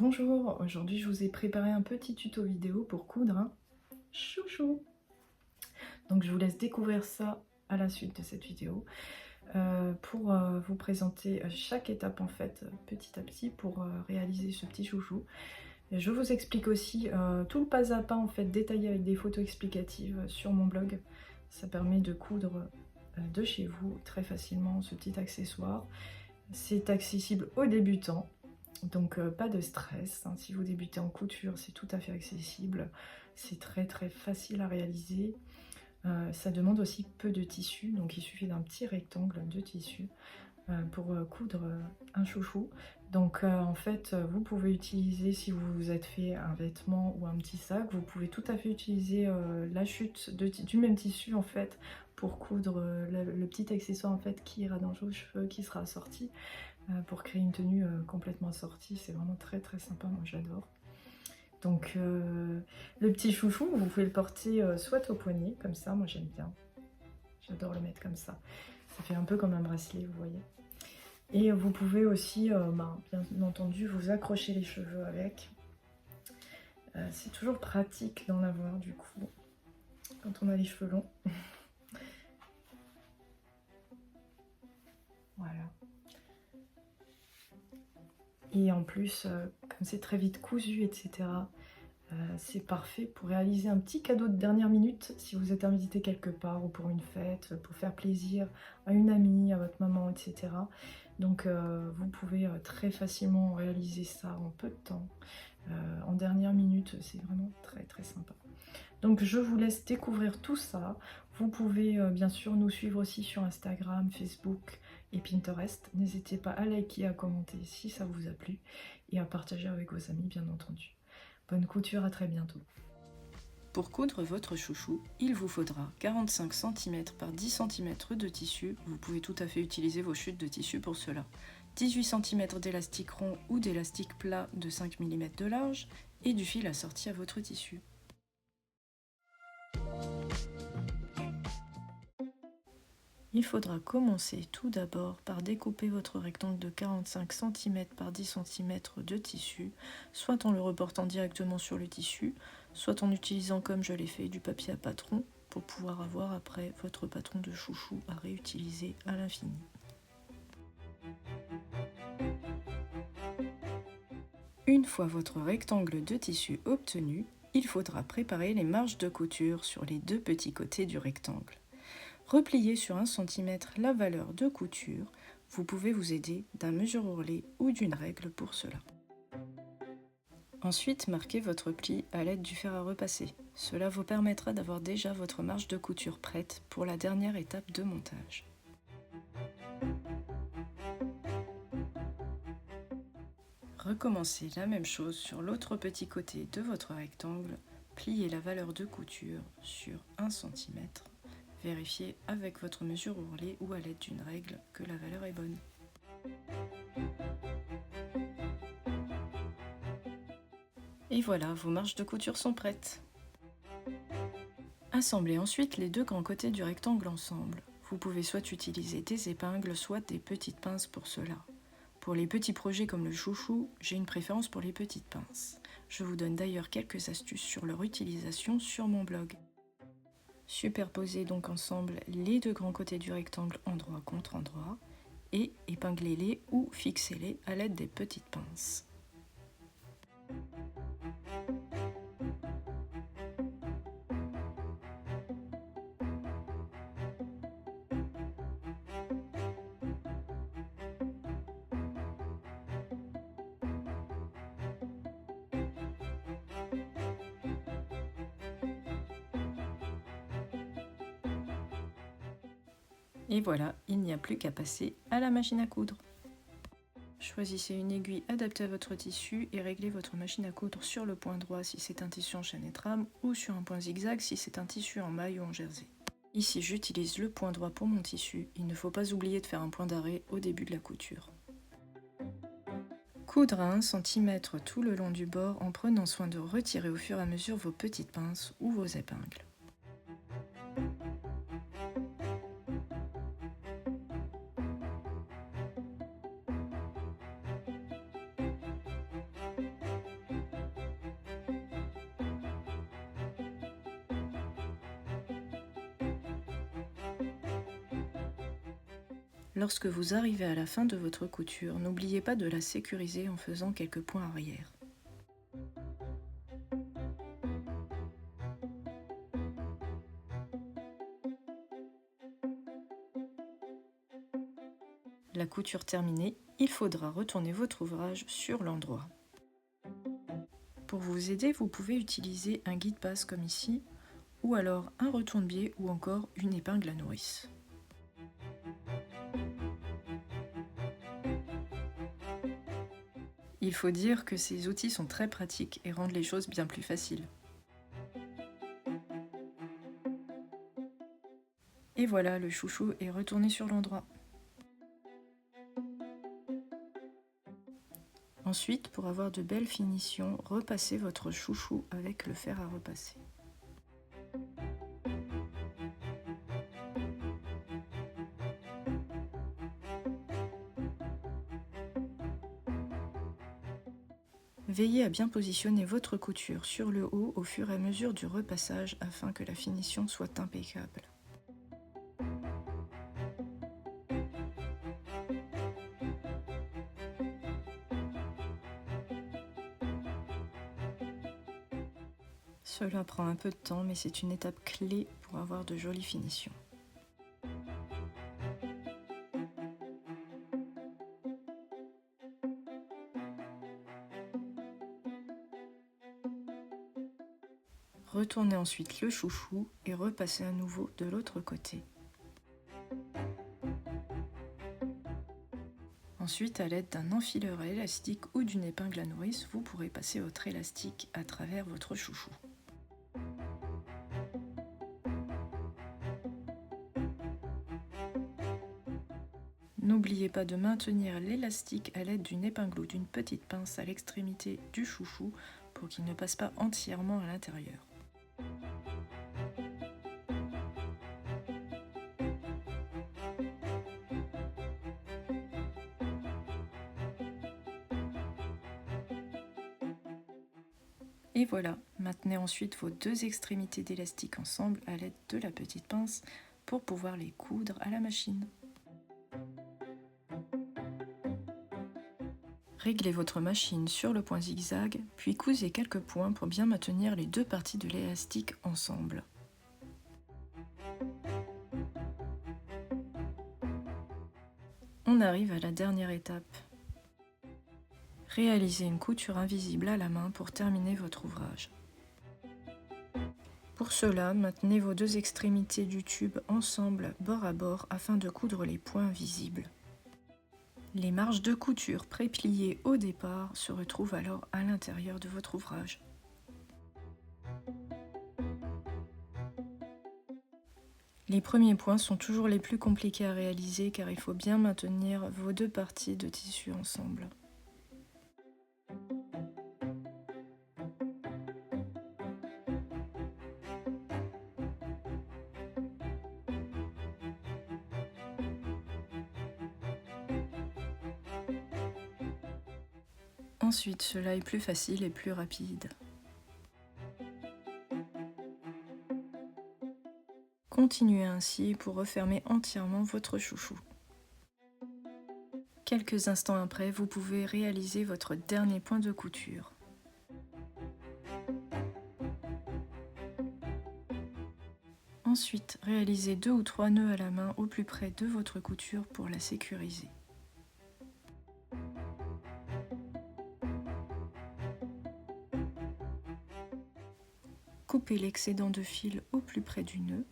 Bonjour, aujourd'hui je vous ai préparé un petit tuto vidéo pour coudre un chouchou. Donc je vous laisse découvrir ça à la suite de cette vidéo pour vous présenter chaque étape en fait petit à petit pour réaliser ce petit chouchou. Et je vous explique aussi tout le pas à pas en fait détaillé avec des photos explicatives sur mon blog. Ça permet de coudre de chez vous très facilement ce petit accessoire. C'est accessible aux débutants. Donc pas de stress, hein. Si vous débutez en couture, c'est tout à fait accessible, c'est très facile à réaliser. Ça demande aussi peu de tissu, donc il suffit d'un petit rectangle de tissu pour coudre un chouchou. Donc en fait, vous pouvez utiliser, si vous vous êtes fait un vêtement ou un petit sac, vous pouvez tout à fait utiliser la chute du même tissu en fait pour coudre le petit accessoire en fait qui ira dans vos cheveux, qui sera assorti. Pour créer une tenue complètement assortie. C'est vraiment très sympa, moi j'adore. Donc le petit chouchou, vous pouvez le porter soit au poignet, comme ça, moi j'aime bien. J'adore le mettre comme ça. Ça fait un peu comme un bracelet, vous voyez. Et vous pouvez aussi, bien entendu, vous accrocher les cheveux avec. C'est toujours pratique d'en avoir du coup, quand on a les cheveux longs. Voilà. Et en plus, comme c'est très vite cousu, etc., c'est parfait pour réaliser un petit cadeau de dernière minute si vous êtes invité quelque part ou pour une fête, pour faire plaisir à une amie, à votre maman, etc. Donc vous pouvez très facilement réaliser ça en peu de temps. En dernière minute, c'est vraiment très sympa. Donc je vous laisse découvrir tout ça. Vous pouvez bien sûr nous suivre aussi sur Instagram, Facebook et Pinterest. N'hésitez pas à liker, à commenter si ça vous a plu et à partager avec vos amis bien entendu. Bonne couture, à très bientôt. Pour coudre votre chouchou, il vous faudra 45 cm par 10 cm de tissu. Vous pouvez tout à fait utiliser vos chutes de tissu pour cela. 18 cm d'élastique rond ou d'élastique plat de 5 mm de large et du fil assorti à votre tissu. Il faudra commencer tout d'abord par découper votre rectangle de 45 cm par 10 cm de tissu, soit en le reportant directement sur le tissu, soit en utilisant, comme je l'ai fait, du papier à patron pour pouvoir avoir après votre patron de chouchou à réutiliser à l'infini. Une fois votre rectangle de tissu obtenu, il faudra préparer les marges de couture sur les deux petits côtés du rectangle. Repliez sur 1 cm la valeur de couture. Vous pouvez vous aider d'un mesure-ourlet ou d'une règle pour cela. Ensuite, marquez votre pli à l'aide du fer à repasser. Cela vous permettra d'avoir déjà votre marge de couture prête pour la dernière étape de montage. Recommencez la même chose sur l'autre petit côté de votre rectangle. Pliez la valeur de couture sur 1 cm. Vérifiez avec votre mesure ourlet ou à l'aide d'une règle que la valeur est bonne. Et voilà, vos marges de couture sont prêtes. Assemblez ensuite les deux grands côtés du rectangle ensemble. Vous pouvez soit utiliser des épingles, soit des petites pinces pour cela. Pour les petits projets comme le chouchou, j'ai une préférence pour les petites pinces. Je vous donne d'ailleurs quelques astuces sur leur utilisation sur mon blog. Superposez donc ensemble les deux grands côtés du rectangle endroit contre endroit et épinglez-les ou fixez-les à l'aide des petites pinces. Et voilà, il n'y a plus qu'à passer à la machine à coudre. Choisissez une aiguille adaptée à votre tissu et réglez votre machine à coudre sur le point droit si c'est un tissu en chaîne et trame ou sur un point zigzag si c'est un tissu en maille ou en jersey. Ici, j'utilise le point droit pour mon tissu. Il ne faut pas oublier de faire un point d'arrêt au début de la couture. Coudre à 1 cm tout le long du bord en prenant soin de retirer au fur et à mesure vos petites pinces ou vos épingles. Lorsque vous arrivez à la fin de votre couture, n'oubliez pas de la sécuriser en faisant quelques points arrière. La couture terminée, il faudra retourner votre ouvrage sur l'endroit. Pour vous aider, vous pouvez utiliser un guide-passe comme ici, ou alors un retourne-biais ou encore une épingle à nourrice. Il faut dire que ces outils sont très pratiques et rendent les choses bien plus faciles. Et voilà, le chouchou est retourné sur l'endroit. Ensuite, pour avoir de belles finitions, repassez votre chouchou avec le fer à repasser. Veillez à bien positionner votre couture sur le haut au fur et à mesure du repassage afin que la finition soit impeccable. Cela prend un peu de temps, mais c'est une étape clé pour avoir de jolies finitions. Retournez ensuite le chouchou et repassez à nouveau de l'autre côté. Ensuite, à l'aide d'un enfileur à élastique ou d'une épingle à nourrice, vous pourrez passer votre élastique à travers votre chouchou. N'oubliez pas de maintenir l'élastique à l'aide d'une épingle ou d'une petite pince à l'extrémité du chouchou pour qu'il ne passe pas entièrement à l'intérieur. Et voilà, maintenez ensuite vos deux extrémités d'élastique ensemble à l'aide de la petite pince pour pouvoir les coudre à la machine. Réglez votre machine sur le point zigzag, puis cousez quelques points pour bien maintenir les deux parties de l'élastique ensemble. On arrive à la dernière étape. Réalisez une couture invisible à la main pour terminer votre ouvrage. Pour cela, maintenez vos deux extrémités du tube ensemble bord à bord afin de coudre les points visibles. Les marges de couture pré-pliées au départ se retrouvent alors à l'intérieur de votre ouvrage. Les premiers points sont toujours les plus compliqués à réaliser car il faut bien maintenir vos deux parties de tissu ensemble. Ensuite, cela est plus facile et plus rapide. Continuez ainsi pour refermer entièrement votre chouchou. Quelques instants après, vous pouvez réaliser votre dernier point de couture. Ensuite, réalisez 2 ou 3 nœuds à la main au plus près de votre couture pour la sécuriser. Coupez l'excédent de fil au plus près du nœud.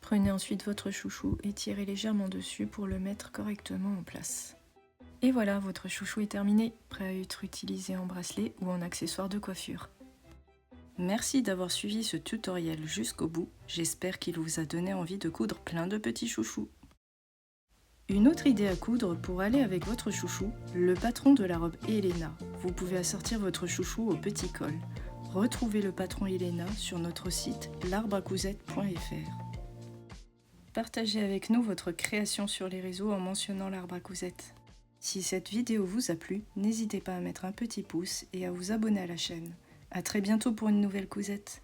Prenez ensuite votre chouchou et tirez légèrement dessus pour le mettre correctement en place. Et voilà, votre chouchou est terminé, prêt à être utilisé en bracelet ou en accessoire de coiffure. Merci d'avoir suivi ce tutoriel jusqu'au bout, j'espère qu'il vous a donné envie de coudre plein de petits chouchous. Une autre idée à coudre pour aller avec votre chouchou, le patron de la robe Elena. Vous pouvez assortir votre chouchou au petit col. Retrouvez le patron Elena sur notre site l'arbreacousette.fr. Partagez avec nous votre création sur les réseaux en mentionnant l'arbre à cousette. Si cette vidéo vous a plu, n'hésitez pas à mettre un petit pouce et à vous abonner à la chaîne. À très bientôt pour une nouvelle cousette.